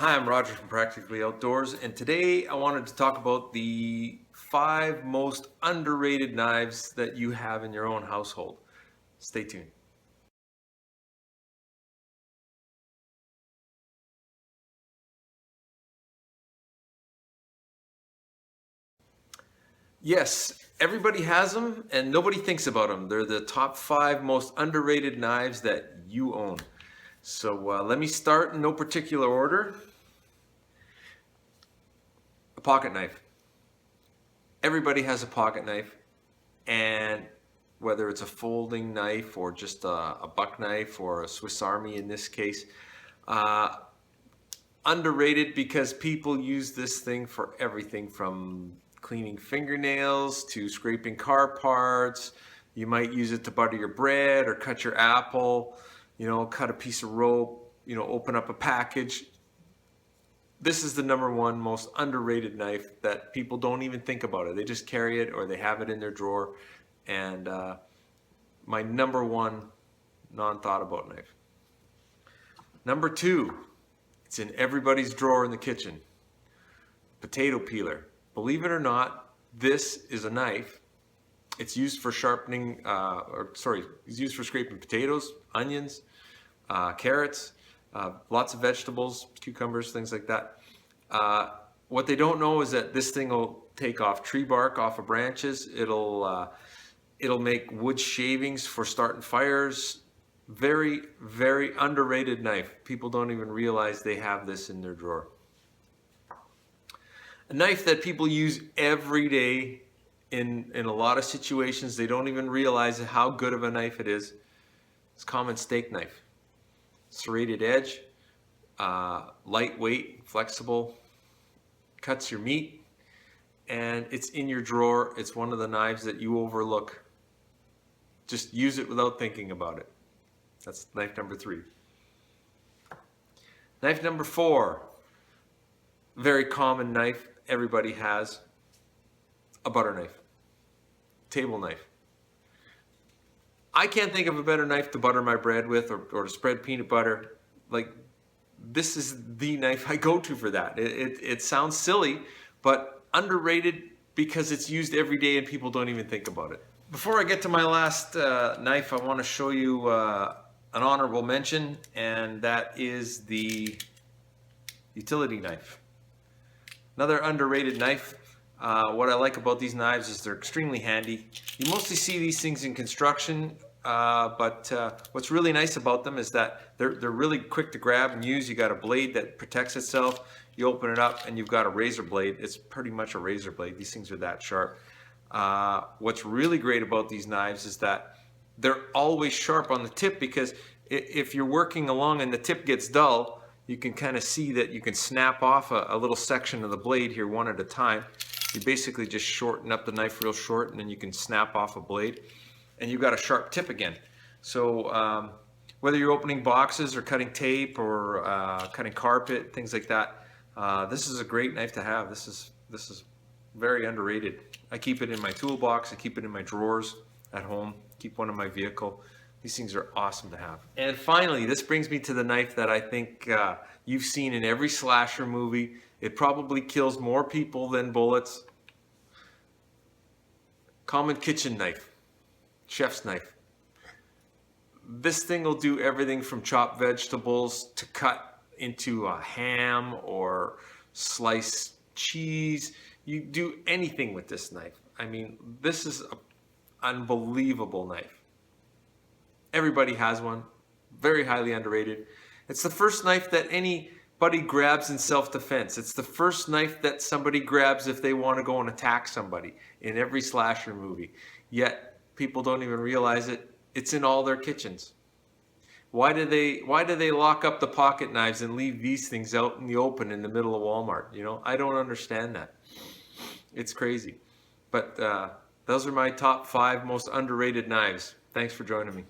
Hi, I'm Roger from Practically Outdoors, and today I wanted to talk about the 5 most underrated knives that you have in your own household. Stay tuned. Yes, everybody has them and nobody thinks about them. They're the top 5 most underrated knives that you own. So let me start in no particular order. A pocket knife. Everybody has a pocket knife, and whether it's a folding knife or just a buck knife or a Swiss Army in this case, uh, underrated because people use this thing for everything from cleaning fingernails to scraping car parts. You might use it to butter your bread or cut your apple, cut a piece of rope, open up a package. This is the number one most underrated knife that people don't even think about it. They just carry it or they have it in their drawer. And my number one non-thought about knife. Number two, it's in everybody's drawer in the kitchen. Potato peeler. Believe it or not, this is a knife. It's used for sharpening, it's used for scraping potatoes, onions, carrots, lots of vegetables, cucumbers, things like that. What they don't know is that this thing will take off tree bark off of branches. It'll make wood shavings for starting fires. Very, very underrated knife. People don't even realize they have this in their drawer. A knife that people use every day in a lot of situations. They don't even realize how good of a knife it is. It's a common steak knife. Serrated edge, lightweight, flexible, cuts your meat, and it's in your drawer. It's one of the knives that you overlook. Just use it without thinking about it. That's knife number 3. Knife number 4, very common knife everybody has, a butter knife, table knife. I can't think of a better knife to butter my bread with or to spread peanut butter. Like, this is the knife I go to for that. It sounds silly, but underrated because it's used every day and people don't even think about it. Before I get to my last knife, I want to show you an honorable mention, and that is the utility knife. Another underrated knife. What I like about these knives is they're extremely handy. You mostly see these things in construction, but what's really nice about them is that they're really quick to grab and use. You got a blade that protects itself. You open it up and you've got a razor blade. It's pretty much a razor blade. These things are that sharp. What's really great about these knives is that they're always sharp on the tip, because if you're working along and the tip gets dull, you can kind of see that you can snap off a little section of the blade here one at a time. You basically just shorten up the knife real short, and then you can snap off a blade, and you've got a sharp tip again. So whether you're opening boxes or cutting tape or cutting carpet, things like that, this is a great knife to have. This is very underrated. I keep it in my toolbox. I keep it in my drawers at home. Keep one in my vehicle. These things are awesome to have. And finally, this brings me to the knife that I think you've seen in every slasher movie. It probably kills more people than bullets. Common kitchen knife, chef's knife. This thing will do everything from chop vegetables to cut into a ham or slice cheese. You do anything with this knife. I mean, this is an unbelievable knife. Everybody has one. Very highly underrated. It's the first knife that anybody grabs in self-defense. It's the first knife that somebody grabs if they want to go and attack somebody in every slasher movie. Yet people don't even realize it. It's in all their kitchens. Why do they lock up the pocket knives and leave these things out in the open in the middle of Walmart? I don't understand that. It's crazy. But those are my top 5 most underrated knives. Thanks for joining me.